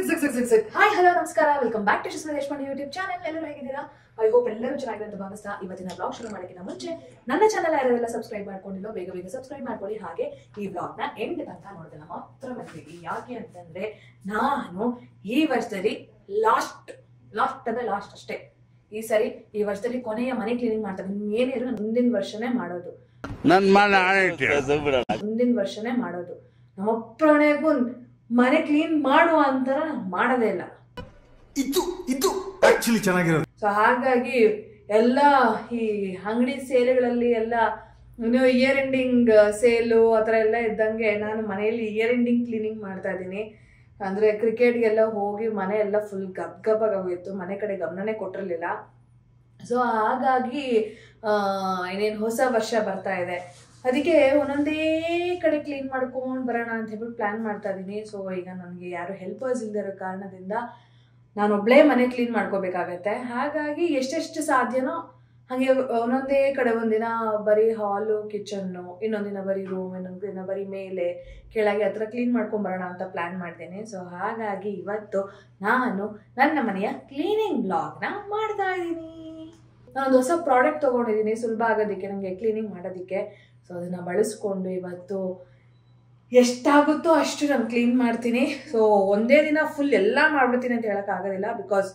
Hi hello ನಮಸ್ಕಾರ welcome back to Sushmita Deshpande YouTube channel. ಎಲ್ಲರೂ ಹೇಗಿದ್ದೀರಾ? ಐ ಹೋಪ್ ಎಲ್ಲರೂ ಚೆನ್ನಾಗಿದೆ ಅಂತ ಭಾವಿಸ್ತಾ ಇವತ್ತಿನ ಬ್ಲಾಗ್ ಶುರು ಮಾಡೋಕ್ಕಿಂತ ಮುಂಚೆ ನನ್ನ ಚಾನಲ್ ಯಾರೆಲ್ಲ ಸಬ್ಸ್ಕ್ರೈಬ್ ಮಾಡ್ಕೊಂಡಿಲ್ಲೋ ಬೇಗ ಬೇಗ ಸಬ್ಸ್ಕ್ರೈಬ್ ಮಾಡ್ಕೊಳ್ಳಿ. ಹಾಗೆ ಈ ಬ್ಲಾಗ್ನ ಎಂಡ್ ತನಕ ನೋಡಿದ್ರೆ ಮಾತ್ರ ಬರ್ತೀವಿ. ಯಾಕೆ ಅಂತಂದ್ರೆ ನಾನು ಈ ವರ್ಷದಲ್ಲಿ ಲಾಸ್ಟ್ ಅಷ್ಟೇ ಈ ಸರಿ ಈ ವರ್ಷದಲ್ಲಿ ಕೊನೆಯ ಮನೆ ಕ್ಲೀನಿಂಗ್ ಮಾಡ್ತಾರೆ. ಏನಿದ್ರು ಮುಂದಿನ ವರ್ಷನೇ ಮಾಡೋದು, ಮುಂದಿನ ವರ್ಷನೇ ಮಾಡೋದು. ನಮ್ಮಪ್ಪಣೆಗೂ ಮನೆ ಕ್ಲೀನ್ ಮಾಡುವ ಅಂತರ ಮಾಡೋದೇ ಇಲ್ಲ. ಇದು ಆಕ್ಚುಲಿ ಚೆನ್ನಾಗಿರೋದು. ಸೊ ಹಾಗಾಗಿ ಎಲ್ಲ ಈ ಅಂಗಡಿ ಸೇಲ್ಗಳಲ್ಲಿ ಎಲ್ಲ ಇಯರ್ ಎಂಡಿಂಗ್ ಸೇಲು ಆ ಥರ ಎಲ್ಲ ಇದ್ದಂಗೆ ನಾನು ಮನೆಯಲ್ಲಿ ಇಯರ್ ಎಂಡಿಂಗ್ ಕ್ಲೀನಿಂಗ್ ಮಾಡ್ತಾ ಇದ್ದೀನಿ. ಅಂದರೆ ಕ್ರಿಕೆಟ್ಗೆಲ್ಲ ಹೋಗಿ ಮನೆ ಎಲ್ಲ ಫುಲ್ ಗಬ್ಬಾಗೋಗಿತ್ತು, ಮನೆ ಕಡೆ ಗಮನನೇ ಕೊಟ್ಟಿರಲಿಲ್ಲ. ಸೊ ಹಾಗಾಗಿ ಇನ್ನೇನು ಹೊಸ ವರ್ಷ ಬರ್ತಾ ಇದೆ, ಅದಕ್ಕೆ ಒಂದೊಂದೇ ಕಡೆ ಕ್ಲೀನ್ ಮಾಡ್ಕೊಂಡು ಬರೋಣ ಅಂತ ಹೇಳ್ಬಿಟ್ಟು ಪ್ಲ್ಯಾನ್ ಮಾಡ್ತಾ ಇದ್ದೀನಿ. ಸೊ ಈಗ ನನಗೆ ಯಾರು ಹೆಲ್ಪರ್ಸ್ ಇಲ್ಲದಿರೋ ಕಾರಣದಿಂದ ನಾನೊಬ್ಬಳೇ ಮನೆ ಕ್ಲೀನ್ ಮಾಡ್ಕೋಬೇಕಾಗತ್ತೆ. ಹಾಗಾಗಿ ಎಷ್ಟೆಷ್ಟು ಸಾಧ್ಯನೋ ಹಾಗೆ ಒಂದೊಂದೇ ಕಡೆ ಒಂದಿನ ಬರೀ ಹಾಲು ಕಿಚನ್ನು, ಇನ್ನೊಂದಿನ ಬರೀ ರೂಮ್, ಇನ್ನೊಂದು ದಿನ ಬರೀ ಮೇಲೆ ಕೆಳಗೆ ಆ ಥರ ಕ್ಲೀನ್ ಮಾಡ್ಕೊಂಬರೋಣ ಅಂತ ಪ್ಲ್ಯಾನ್ ಮಾಡ್ತೇನೆ. ಸೊ ಹಾಗಾಗಿ ಇವತ್ತು ನಾನು ನನ್ನ ಮನೆಯ ಕ್ಲೀನಿಂಗ್ ಬ್ಲಾಗ್ನ ಮಾಡ್ತಾ ಇದ್ದೀನಿ. ನಾನೊಂದು ಹೊಸ ಪ್ರಾಡಕ್ಟ್ ತೊಗೊಂಡಿದ್ದೀನಿ ಸುಲಭ ಆಗೋದಕ್ಕೆ ನನಗೆ ಕ್ಲೀನಿಂಗ್ ಮಾಡೋದಕ್ಕೆ. ಸೊ ಅದನ್ನು ಬಳಸ್ಕೊಂಡು ಇವತ್ತು ಎಷ್ಟಾಗುತ್ತೋ ಅಷ್ಟು ನಾನು ಕ್ಲೀನ್ ಮಾಡ್ತೀನಿ. ಸೊ ಒಂದೇ ದಿನ ಫುಲ್ ಎಲ್ಲ ಮಾಡ್ಬಿಡ್ತೀನಿ ಅಂತ ಹೇಳೋಕ್ಕಾಗೋದಿಲ್ಲ, ಬಿಕಾಸ್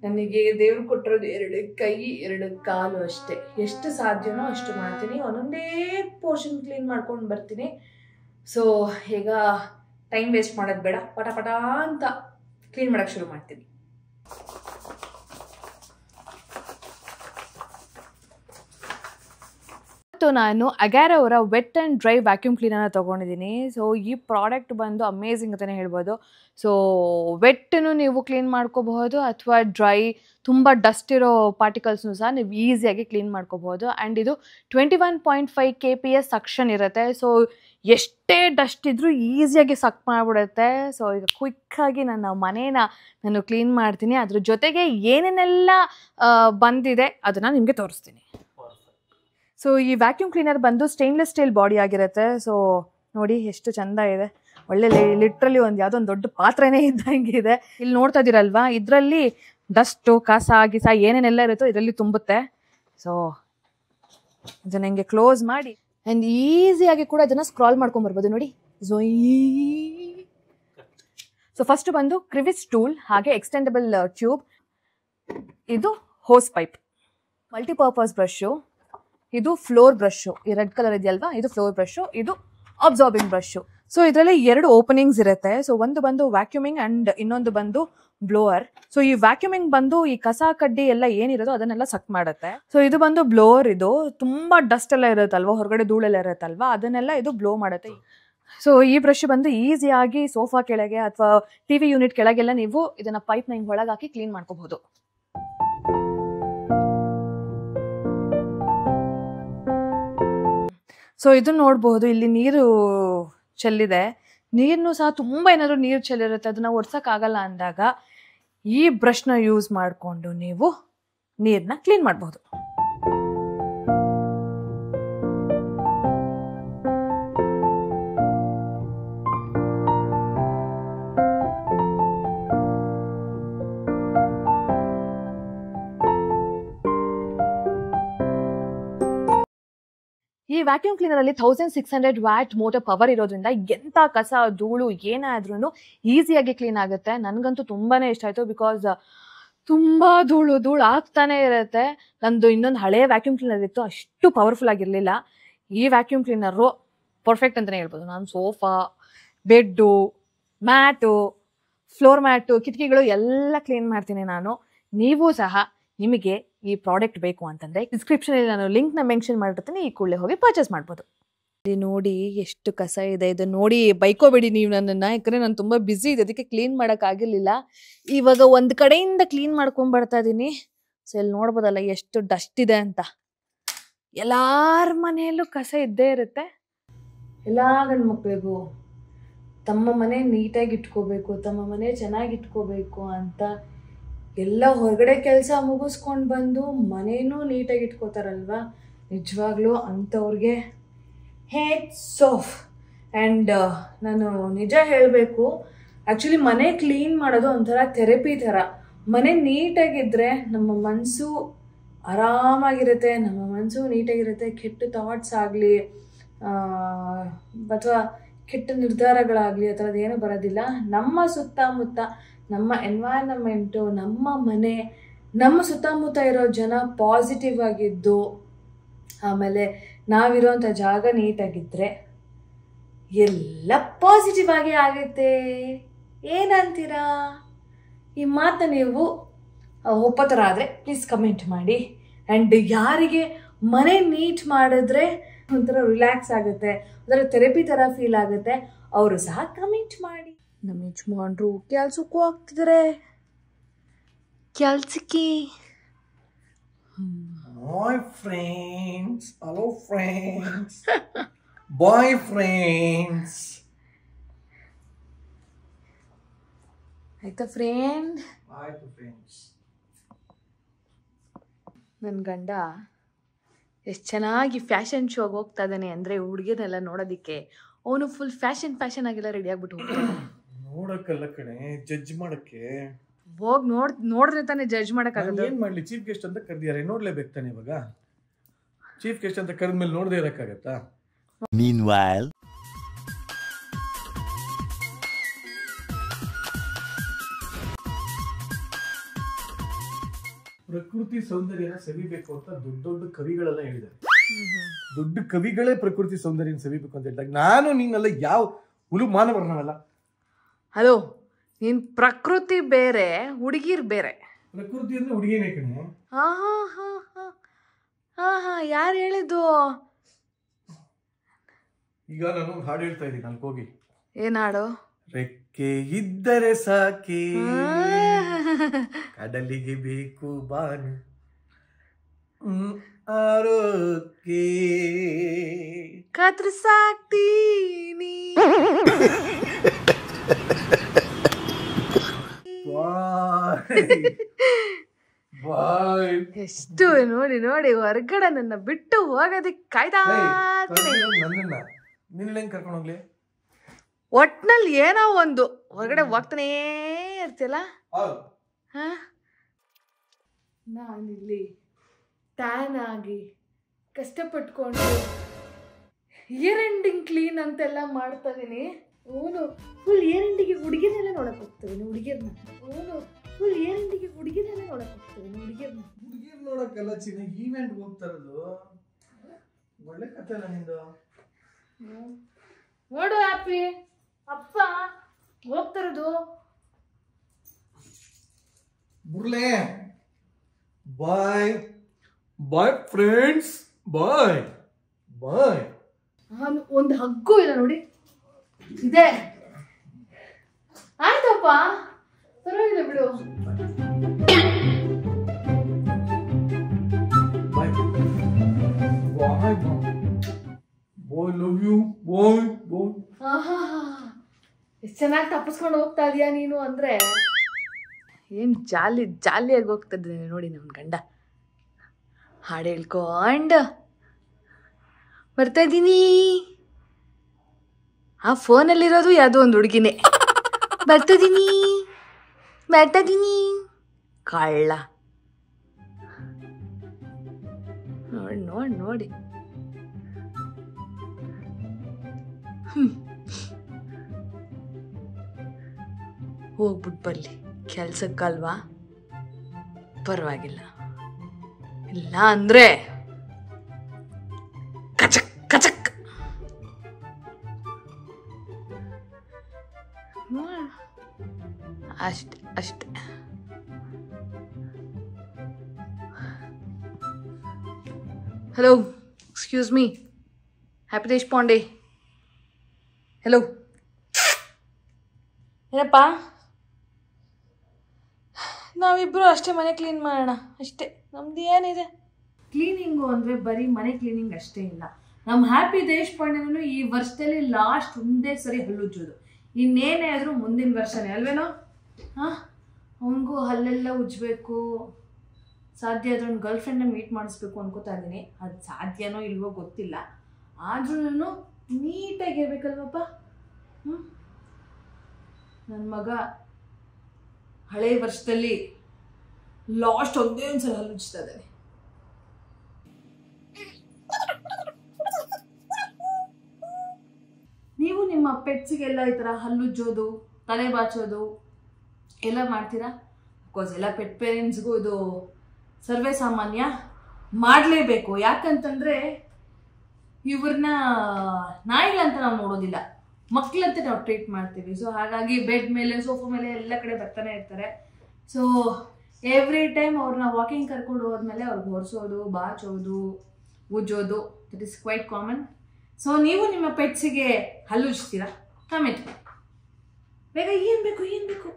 ನನಗೆ ದೇವ್ರು ಕೊಟ್ಟಿರೋದು 2 ಕೈ 2 ಕಾಲು ಅಷ್ಟೇ. ಎಷ್ಟು ಸಾಧ್ಯನೋ ಅಷ್ಟು ಮಾಡ್ತೀನಿ, ಒಂದೊಂದೇ ಪೋರ್ಷನ್ ಕ್ಲೀನ್ ಮಾಡ್ಕೊಂಡು ಬರ್ತೀನಿ. ಸೊ ಈಗ ಟೈಮ್ ವೇಸ್ಟ್ ಮಾಡೋದು ಬೇಡ, ಪಟ ಪಟ ಅಂತ ಕ್ಲೀನ್ ಮಾಡೋಕ್ಕೆ ಶುರು ಮಾಡ್ತೀನಿ. ನಾನು ಅಗ್ಯಾರೋ ಅವರ ವೆಟ್ ಆ್ಯಂಡ್ ಡ್ರೈ ವ್ಯಾಕ್ಯೂಮ್ ಕ್ಲೀನರ್ನ ತೊಗೊಂಡಿದ್ದೀನಿ. ಸೊ ಈ ಪ್ರಾಡಕ್ಟ್ ಬಂದು ಅಮೇಝಿಂಗ್ ಅಂತಲೇ ಹೇಳ್ಬೋದು. ಸೊ ವೆಟ್ಟನ್ನು ನೀವು ಕ್ಲೀನ್ ಮಾಡ್ಕೋಬಹುದು ಅಥವಾ ಡ್ರೈ ತುಂಬ ಡಸ್ಟ್ ಇರೋ ಪಾರ್ಟಿಕಲ್ಸ್ನು ಸಹ ನೀವು ಈಸಿಯಾಗಿ ಕ್ಲೀನ್ ಮಾಡ್ಕೋಬಹುದು. ಆ್ಯಂಡ್ ಇದು 21.5 kPa ಸಕ್ಷನ್ ಇರುತ್ತೆ. ಸೊ ಎಷ್ಟೇ ಡಸ್ಟ್ ಇದ್ದರೂ ಈಸಿಯಾಗಿ ಸಕ್ ಮಾಡಿಬಿಡುತ್ತೆ. ಸೊ ಈಗ ಕ್ವಿಕ್ಕಾಗಿ ನನ್ನ ಮನೇನ ನಾನು ಕ್ಲೀನ್ ಮಾಡ್ತೀನಿ. ಅದ್ರ ಜೊತೆಗೆ ಏನೇನೆಲ್ಲ ಬಂದಿದೆ ಅದನ್ನು ನಿಮಗೆ ತೋರಿಸ್ತೀನಿ. ಸೊ ಈ ವ್ಯಾಕ್ಯೂಮ್ ಕ್ಲೀನರ್ ಬಂದು ಸ್ಟೇನ್ಲೆಸ್ ಸ್ಟೀಲ್ ಬಾಡಿ ಆಗಿರುತ್ತೆ. ಸೊ ನೋಡಿ ಎಷ್ಟು ಚೆಂದ ಇದೆ, ಒಳ್ಳೆ ಲಿಟ್ರಲಿ ಒಂದು ಯಾವುದೋ ಒಂದು ದೊಡ್ಡ ಪಾತ್ರೆನೇ ಇದ್ದಂಗಿದೆ. ಇಲ್ಲಿ ನೋಡ್ತಾ ಇದ್ದೀರಲ್ವಾ, ಇದರಲ್ಲಿ ಡಸ್ಟು ಕಸ ಗಿಸ ಏನೇನೆಲ್ಲ ಇರುತ್ತೋ ಇದರಲ್ಲಿ ತುಂಬುತ್ತೆ. ಸೊ ಇದನ್ನು ಹಿಂಗೆ ಕ್ಲೋಸ್ ಮಾಡಿ ಆ್ಯಂಡ್ ಈಸಿಯಾಗಿ ಕೂಡ ಇದನ್ನು ಸ್ಕ್ರಾಲ್ ಮಾಡ್ಕೊಂಬರ್ಬೋದು ನೋಡಿ. ಸೊ ಫಸ್ಟ್ ಬಂದು ಕ್ರಿವಿಸ್ ಟೂಲ್, ಹಾಗೆ ಎಕ್ಸ್ಟೆಂಡಬಲ್ ಟ್ಯೂಬ್, ಇದು ಹೋಸ್ ಪೈಪ್, ಮಲ್ಟಿಪರ್ಪಸ್ ಬ್ರಷು, ಇದು ಫ್ಲೋರ್ ಬ್ರಷು, ಈ ರೆಡ್ ಕಲರ್ ಇದೆಯಲ್ವಾ ಇದು ಫ್ಲೋರ್ ಬ್ರಷು, ಇದು ಅಬ್ಸಾರ್ಬಿಂಗ್ ಬ್ರಷು. ಸೊ ಇದರಲ್ಲಿ 2 ಓಪನಿಂಗ್ಸ್ ಇರುತ್ತೆ. ಸೊ ಒಂದು ಬಂದು ವ್ಯಾಕ್ಯೂಮಿಂಗ್ ಆ್ಯಂಡ್ ಇನ್ನೊಂದು ಬಂದು ಬ್ಲೋವರ್. ಸೊ ಈ ವ್ಯಾಕ್ಯೂಮಿಂಗ್ ಬಂದು ಈ ಕಸ ಕಡ್ಡಿ ಎಲ್ಲ ಏನಿರೋದು ಅದನ್ನೆಲ್ಲ ಸಕ್ ಮಾಡುತ್ತೆ. ಸೊ ಇದು ಬಂದು ಬ್ಲೋವರ್, ಇದು ತುಂಬ ಡಸ್ಟ್ ಎಲ್ಲ ಇರುತ್ತಲ್ವ, ಹೊರಗಡೆ ಧೂಳೆಲ್ಲ ಇರುತ್ತಲ್ವ, ಅದನ್ನೆಲ್ಲ ಇದು ಬ್ಲೋ ಮಾಡುತ್ತೆ. ಸೊ ಈ ಬ್ರಷ್ ಬಂದು ಈಸಿಯಾಗಿ ಸೋಫಾ ಕೆಳಗೆ ಅಥವಾ TV ಯೂನಿಟ್ ಕೆಳಗೆಲ್ಲ ನೀವು ಇದನ್ನು ಪೈಪ್ನ ಹಿಂಗೆ ಒಳಗೆ ಹಾಕಿ ಕ್ಲೀನ್ ಮಾಡ್ಕೋಬಹುದು. ಸೊ ಇದನ್ನ ನೋಡ್ಬೋದು, ಇಲ್ಲಿ ನೀರು ಚೆಲ್ಲಿದೆ. ನೀರನ್ನು ಸಹ ತುಂಬ ಏನಾದರೂ ನೀರು ಚೆಲ್ಲಿರುತ್ತೆ, ಅದನ್ನು ಒರೆಸೋಕ್ಕಾಗಲ್ಲ ಅಂದಾಗ ಈ ಬ್ರಷ್ನ ಯೂಸ್ ಮಾಡಿಕೊಂಡು ನೀವು ನೀರನ್ನ ಕ್ಲೀನ್ ಮಾಡ್ಬೋದು. ಈ ವ್ಯಾಕ್ಯೂಮ್ ಕ್ಲೀನರಲ್ಲಿ 1600 ವ್ಯಾಟ್ ಮೋಟರ್ ಪವರ್ ಇರೋದ್ರಿಂದ ಎಂಥ ಕಸ ಧೂಳು ಏನಾದ್ರೂ ಈಸಿಯಾಗಿ ಕ್ಲೀನ್ ಆಗುತ್ತೆ. ನನಗಂತೂ ತುಂಬಾ ಇಷ್ಟ ಆಯಿತು, ಬಿಕಾಸ್ ತುಂಬ ಧೂಳು ಆಗ್ತಾನೆ ಇರುತ್ತೆ. ನಂದು ಇನ್ನೊಂದು ಹಳೆಯ ವ್ಯಾಕ್ಯೂಮ್ ಕ್ಲೀನರ್ ಇತ್ತು, ಅಷ್ಟು ಪವರ್ಫುಲ್ ಆಗಿರಲಿಲ್ಲ. ಈ ವ್ಯಾಕ್ಯೂಮ್ ಕ್ಲೀನರು ಪರ್ಫೆಕ್ಟ್ ಅಂತಲೇ ಹೇಳ್ಬೋದು. ನಾನು sofa, bed, mat, floor mat, ಕಿಟಕಿಗಳು ಎಲ್ಲ ಕ್ಲೀನ್ ಮಾಡ್ತೀನಿ ನಾನು. ನೀವು ಸಹ ನಿಮಗೆ ಈ ಪ್ರಾಡಕ್ಟ್ ಬೇಕು ಅಂತಂದರೆ ಡಿಸ್ಕ್ರಿಪ್ಷನಲ್ಲಿ ನಾನು ಲಿಂಕ್ನ ಮೆನ್ಷನ್ ಮಾಡಿರ್ತೀನಿ, ಈ ಕೂಡಲೇ ಹೋಗಿ ಪರ್ಚೇಸ್ ಮಾಡ್ಬೋದು. ಇಲ್ಲಿ ನೋಡಿ ಎಷ್ಟು ಕಸ ಇದೆ, ಇದು ನೋಡಿ ಬೈಕೋಬೇಡಿ ನೀವು ನನ್ನನ್ನು, ಯಾಕಂದರೆ ನಾನು ತುಂಬ ಬ್ಯುಸಿ ಇದೆ ಅದಕ್ಕೆ ಕ್ಲೀನ್ ಮಾಡೋಕ್ಕಾಗಿರಲಿಲ್ಲ. ಇವಾಗ ಒಂದು ಕಡೆಯಿಂದ ಕ್ಲೀನ್ ಮಾಡ್ಕೊಂಬರ್ತಾ ಇದ್ದೀನಿ. ಸೊ ಇಲ್ಲಿ ನೋಡ್ಬೋದಲ್ಲ ಎಷ್ಟು ಡಸ್ಟ್ ಇದೆ ಅಂತ. ಎಲ್ಲರ ಮನೆಯಲ್ಲೂ ಕಸ ಇದ್ದೇ ಇರುತ್ತೆ. ಎಲ್ಲ ಗಂಡು ಮಕ್ಕಳಿಗೂ ತಮ್ಮ ಮನೆ ನೀಟಾಗಿ ಇಟ್ಕೋಬೇಕು, ತಮ್ಮ ಮನೆ ಚೆನ್ನಾಗಿ ಇಟ್ಕೋಬೇಕು ಅಂತ ಎಲ್ಲ ಹೊರಗಡೆ ಕೆಲಸ ಮುಗಿಸ್ಕೊಂಡು ಬಂದು ಮನೇನೂ ನೀಟಾಗಿ ಇಟ್ಕೋತಾರಲ್ವ, ನಿಜವಾಗ್ಲೂ ಅಂಥವ್ರಿಗೆ ಹೆಡ್ಸ್ ಆಫ್. ಆ್ಯಂಡ್ ನಾನು ನಿಜ ಹೇಳಬೇಕು, ಆ್ಯಕ್ಚುಲಿ ಮನೆ ಕ್ಲೀನ್ ಮಾಡೋದು ಒಂಥರ ಥೆರಪಿ ಥರ. ಮನೆ ನೀಟಾಗಿದ್ದರೆ ನಮ್ಮ ಮನಸ್ಸು ಆರಾಮಾಗಿರುತ್ತೆ, ನಮ್ಮ ಮನಸ್ಸು ನೀಟಾಗಿರುತ್ತೆ. ಕೆಟ್ಟ ಥಾಟ್ಸ್ ಆಗಲಿ ಅಥವಾ ಕೆಟ್ಟ ನಿರ್ಧಾರಗಳಾಗಲಿ ಆ ಥರದ್ದು ಏನೂ ಬರೋದಿಲ್ಲ. ನಮ್ಮ ಸುತ್ತಮುತ್ತ ನಮ್ಮ ಎನ್ವೈರನ್ಮೆಂಟು, ನಮ್ಮ ಮನೆ, ನಮ್ಮ ಸುತ್ತಮುತ್ತ ಇರೋ ಜನ ಪಾಸಿಟಿವ್ ಆಗಿದ್ದು, ಆಮೇಲೆ ನಾವಿರೋಂಥ ಜಾಗ ನೀಟಾಗಿದ್ದರೆ ಎಲ್ಲ ಪಾಸಿಟಿವ್ ಆಗಿ ಆಗುತ್ತೆ. ಏನಂತೀರಾ? ಈ ಮಾತನ್ನ ನೀವು ಒಪ್ಪತ್ತರ ಆದರೆ ಪ್ಲೀಸ್ ಕಮೆಂಟ್ ಮಾಡಿ. ಆ್ಯಂಡ್ ಯಾರಿಗೆ ಮನೆ ನೀಟ್ ಮಾಡಿದ್ರೆ ಒಂಥರ ರಿಲ್ಯಾಕ್ಸ್ ಆಗುತ್ತೆ, ಒಂಥರ ಥೆರಪಿ ಥರ ಫೀಲ್ ಆಗುತ್ತೆ, ಅವರು ಸಹ ಕಮೆಂಟ್ ಮಾಡಿ. ನಮ್ಮ ಯಜಮಾನ್ರು ಕೆಲ್ಸಕ್ಕೂ ಹೋಗ್ತಿದ್ದಾರೆ. ಕೆಲ್ಸಕ್ಕೆ bye friends, hello friends, bye friends. ಆಯ್ತಾ ಫ್ರೆಂಡ್? ಆಯ್ತು ಫ್ರೆಂಡ್ಸ್. ನನ್ನ ಗಂಡ ಎಷ್ಟು ಚೆನ್ನಾಗಿ ಫ್ಯಾಷನ್ ಶೋಗೆ ಹೋಗ್ತಾ ಇದ್ದಾನೆ ಅಂದರೆ ಹುಡುಗಿನೆಲ್ಲ ನೋಡೋದಕ್ಕೆ ಅವನು ಫುಲ್ ಫ್ಯಾಷನ್ ಆಗಿಲ್ಲ ರೆಡಿ ಆಗ್ಬಿಟ್ಟು ಹೋಗ್ತಾನೆ. ನೋಡಕ್ಕಲ್ಲ ಕಣೆ, ಜಡ್ಜ್ ಮಾಡಕ್ಕೆ. ಹೋಗಿ ನೋಡಿದ್ರೆ ತಾನೇ ಜಡ್ಜ್ ಮಾಡೋಕ್ಕಾಗದು. ಏನ್ ಮಾಡ್ಲಿ, ಚೀಫ್ ಗೆಸ್ಟ್ ಅಂತ ಕರೆದಿದ್ದಾರೆ, ನೋಡ್ಲೇಬೇಕು ತಾನೆ. ಇವಾಗ ಚೀಫ್ ಗೆಸ್ಟ್ ಅಂತ ಕರೆದ್ಮೇಲೆ ನೋಡದೇ ಇರಕ್ಕಾಗತ್ತಾ? Meanwhile, ಪ್ರಕೃತಿ ಸೌಂದರ್ಯನ ಸವಿಬೇಕು ಅಂತ ದೊಡ್ಡ ದೊಡ್ಡ ಕವಿಗಳೆಲ್ಲ ಹೇಳಿದ್ದಾರೆ. ದೊಡ್ಡ ಕವಿಗಳೇ ಪ್ರಕೃತಿ ಸೌಂದರ್ಯನ ಸವಿಬೇಕು ಅಂತ ಹೇಳಿದಾಗ ನಾನು ನೀನೆಲ್ಲ ಯಾವ ಹುಲು ಮಾನವರನಲ್ಲ. ಹಲೋ, ನೀನು ಪ್ರಕೃತಿ ಬೇರೆ, ಹುಡುಗಿರ್ ಬೇರೆ. ಪ್ರಕೃತಿ ಅಂದ್ರೆ ಹುಡುಗಿನೇ ಕಣೆ. ಹಾ ಯಾರು ಹೇಳಿದ್ದು? ಈಗ ನಾನು ಒಂದು ಹಾಡು ಹೇಳ್ತಾ ಇದ್ದೀನಿ, ಅಲ್ಲಿ ಹೋಗಿ. ಏನ್ ಹಾಡು? ರೆಕ್ಕೆ ಇದ್ದರೆ ಸಾಕಿ ಕಡಲಿಗೆ ಬೇಕು ಬಾನು ಆರೋಗ್ಯ ಕತ್ರ ಸಾಕ್ತೀನಿ. ಎಷ್ಟು ನೋಡಿ ನೋಡಿ ಹೊರಗಡೆ ನನ್ನ ಬಿಟ್ಟು ಹೋಗೋದಕ್ಕೆ ಕಾಯ್ತಾ ನನ್ನನ್ನ ನಿನ್ನ ಹೆಂಗ್ ಕರ್ಕೊಂಡು ಹೋಗ್ಲಿ? ಒಟ್ನಲ್ಲಿ ಏನೋ ಒಂದು ಹೊರಗಡೆ ಹೋಗ್ತಾನೇ ಇರ್ತಿಲ್ಲ. ನಾನಿಲ್ಲಿ ಟ್ಯಾನ್ ಆಗಿ ಕಷ್ಟಪಟ್ಕೊಂಡು ಇಯರ್ ಎಂಡಿಂಗ್ ಕ್ಲೀನ್ ಅಂತೆಲ್ಲ ಮಾಡ್ತಾ ಇದೀನಿ. ಅವನು ಫುಲ್ ಇಯರ್ ಎಂಡಿಗೆ ಹುಡುಗಿನೆಲ್ಲ ನೋಡಕ್ ಹೋಗ್ತಾನೆ. ಹುಡುಗಿರ್ನ ಅವನು ಫುಲ್ ಇಯರ್ ಎಂಡಿಗೆ ಹುಡುಗಿನೆಲ್ಲ ನೋಡಕ್ ಹೋಗ್ತಾನೆ. ಹುಡುಗಿರ್ ನೋಡಕ್ಕೆಲ್ಲ ಚಿನ್ನ ಈವೆಂಟ್ ಹೋಗ್ತಾರದು. ಒಳ್ಳೆ ಕತೆ ನಿಂದು. ನೋಡು ಹ್ಯಾಪಿ ಅಪ್ಪ ಹೋಗ್ತಾರದು. ಬುರ್ಲೆ ಬಾಯ್ ಬಾಯ್ ಫ್ರೆಂಡ್ಸ್, ಬಾಯ್ ಬಾಯ್. ಒಂದು ಹಗ್ಗು ಇಲ್ಲ ನೋಡಿ, ಇದೆ. ಆಯ್ತಪ್ಪ, ಪರವಾಗಿಲ್ಲ ಬಿಡು. ಬಾಯ್ ಬಾಯ್ ಬಾಯ್, ಲವ್ ಯು ಬಾಯ್ ಬಾಯ್. ಎಷ್ಟು ಚೆನ್ನಾಗಿ ತಪ್ಪಿಸ್ಕೊಂಡು ಹೋಗ್ತಾ ಇದೀಯಾ ನೀನು ಅಂದ್ರೆ. ಏನು ಜಾಲಿಯಾಗಿ ಹೋಗ್ತಾ ಇದ್ದೀನಿ ನೋಡಿ ನಮ್ಮ ಗಂಡ. ಹಾಡು ಹೇಳ್ಕೊಂಡು ಬರ್ತಾ ಇದ್ದೀನಿ. ಆ ಫೋನಲ್ಲಿರೋದು ಯಾವುದೋ ಒಂದು ಹುಡುಗಿನೇ. ಬರ್ತಾ ಇದ್ದೀನಿ ಕಳ್ಳ. ನೋಡಿ ಹೋಗ್ಬಿಟ್ಟು ಬರಲಿ ಕೆಲ್ಸಕ್ಕಲ್ವಾ, ಪರವಾಗಿಲ್ಲ. ಇಲ್ಲ ಅಂದ್ರೆ ಕಚಕ್ ಕಚಕ್. ಅಷ್ಟೆ. Hello, excuse me, happy Deshpande. Hello, ಏನಪ್ಪ? ನಾವಿಬ್ಬರು ಅಷ್ಟೇ ಮನೆ ಕ್ಲೀನ್ ಮಾಡೋಣ ಅಷ್ಟೇ. ನಮ್ದು ಏನಿದೆ ಕ್ಲೀನಿಂಗು ಅಂದರೆ ಬರೀ ಮನೆ ಕ್ಲೀನಿಂಗ್ ಅಷ್ಟೇ ಇಲ್ಲ. ನಮ್ಮ ಹ್ಯಾಪಿ ದೇಶಪಾಂಡೆನೂ ಈ ವರ್ಷದಲ್ಲಿ ಲಾಸ್ಟ್ ಒಂದೇ ಸರಿ ಹಲ್ಲುಜ್ಜೋದು. ಇನ್ನೇನೇ ಆದರೂ ಮುಂದಿನ ವರ್ಷನೇ ಅಲ್ವೇನೋ. ಅವನಿಗೂ ಹಲ್ಲೆಲ್ಲ ಉಜ್ಜಬೇಕು. ಸಾಧ್ಯ ಆದ್ರೆ ಒಂದು ಗರ್ಲ್ ಫ್ರೆಂಡ್ನ ಮೀಟ್ ಮಾಡಿಸ್ಬೇಕು ಅನ್ಕೋತಾ ಇದ್ದೀನಿ. ಅದು ಸಾಧ್ಯನೋ ಇಲ್ವೋ ಗೊತ್ತಿಲ್ಲ, ಆದ್ರೂ ನೀಟಾಗಿರ್ಬೇಕಲ್ವಪ್ಪ. ನನ್ನ ಮಗ ಹಳೆ ವರ್ಷದಲ್ಲಿ ಲಾಸ್ಟ್ ಒಂದೇ ಒಂದ್ಸಲ ಹಲ್ಲುಜ್ತಾ ಇದ್ದಾನೆ. ನೀವು ನಿಮ್ಮ ಪೆಟ್ಸಿಗೆಲ್ಲ ಈ ಥರ ಹಲ್ಲುಜ್ಜೋದು, ತಲೆ ಬಾಚೋದು ಎಲ್ಲ ಮಾಡ್ತೀರಾ? ಅಫ್ಕೋರ್ಸ್ ಎಲ್ಲ ಪೆಟ್ ಪೇರೆಂಟ್ಸ್ಗೂ ಇದು ಸರ್ವೇ ಸಾಮಾನ್ಯ, ಮಾಡಲೇಬೇಕು. ಯಾಕಂತಂದರೆ ಇವ್ರನ್ನ ನಾಯಿಗಳಂತ ನಾವು ನೋಡೋದಿಲ್ಲ, ಮಕ್ಕಳಂತೆ ನಾವು ಟ್ರೀಟ್ ಮಾಡ್ತೀವಿ. ಸೊ ಹಾಗಾಗಿ ಬೆಡ್ ಮೇಲೆ, ಸೋಫಾ ಮೇಲೆ ಎಲ್ಲ ಕಡೆ ಬರ್ತಾನೆ ಇರ್ತಾರೆ. ಸೊ ಎವ್ರಿ ಟೈಮ್ ಅವ್ರನ್ನ ವಾಕಿಂಗ್ ಕರ್ಕೊಂಡು ಹೋದ್ಮೇಲೆ ಅವ್ರಿಗೆ ಹೊರಿಸೋದು, ಬಾಚೋದು, ಉಜ್ಜೋದು, that is quite common. So ನೀವು ನಿಮ್ಮ ಪೆಟ್ಸಿಗೆ ಹಲ್ಲುಜ್ತೀರಾ? ಕಮೆಂಟ್ ಮಾಡಿ ಬೇಗ. ಏನು ಬೇಕು?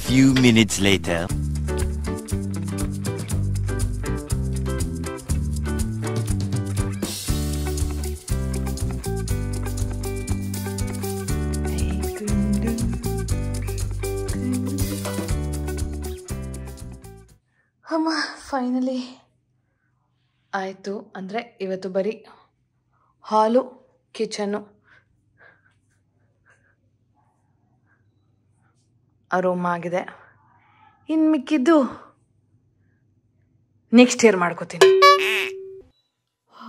Few minutes later. ಅಮ್ಮ ಫೈನಲಿ ಆಯಿತು. ಅಂದರೆ ಇವತ್ತು ಬರೀ ಹಾಲು, ಕಿಚನ್ನು, ರೂಮ್ ಆಗಿದೆ. ಇನ್ನು ಮಿಕ್ಕಿದ್ದು ನೆಕ್ಸ್ಟ್ ಇಯರ್ ಮಾಡ್ಕೋತೀನಿ.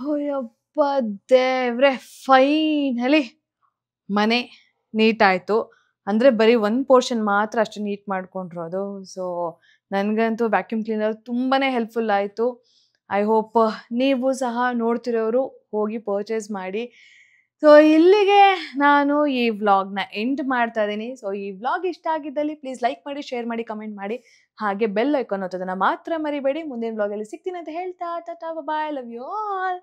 ಅಯ್ಯಪ್ಪ ದೇವ್ರೆ, ಫೈನಲಿ ಮನೆ ನೀಟ್ ಆಯಿತು. ಅಂದರೆ ಬರೀ ಒಂದು ಪೋರ್ಷನ್ ಮಾತ್ರ ಅಷ್ಟು ನೀಟ್ ಮಾಡ್ಕೊಂಡಿರೋದು. ಸೊ ನನಗಂತೂ ವ್ಯಾಕ್ಯೂಮ್ ಕ್ಲೀನರ್ ತುಂಬಾ ಹೆಲ್ಪ್ಫುಲ್ ಆಯಿತು. ಐ ಹೋಪ್ ನೀವು ಸಹ ನೋಡ್ತಿರೋರು ಹೋಗಿ ಪರ್ಚೇಸ್ ಮಾಡಿ. ಸೊ ಇಲ್ಲಿಗೆ ನಾನು ಈ ವ್ಲಾಗ್ನ ಎಂಡ್ ಮಾಡ್ತಾ ಇದ್ದೀನಿ. ಸೊ ಈ ವ್ಲಾಗ್ ಇಷ್ಟ ಆಗಿದ್ದಲ್ಲಿ ಪ್ಲೀಸ್ ಲೈಕ್ ಮಾಡಿ, ಶೇರ್ ಮಾಡಿ, ಕಮೆಂಟ್ ಮಾಡಿ, ಹಾಗೆ ಬೆಲ್ ಐಕಾನ್ ಒತ್ತೋದನ್ನು ಮಾತ್ರ ಮರಿಬೇಡಿ. ಮುಂದಿನ ವ್ಲಾಗಲ್ಲಿ ಸಿಗ್ತೀನಿ ಅಂತ ಹೇಳ್ತಾ ಟಾಟಾ ಬಾಯ್, ಲವ್ ಯು ಆಲ್.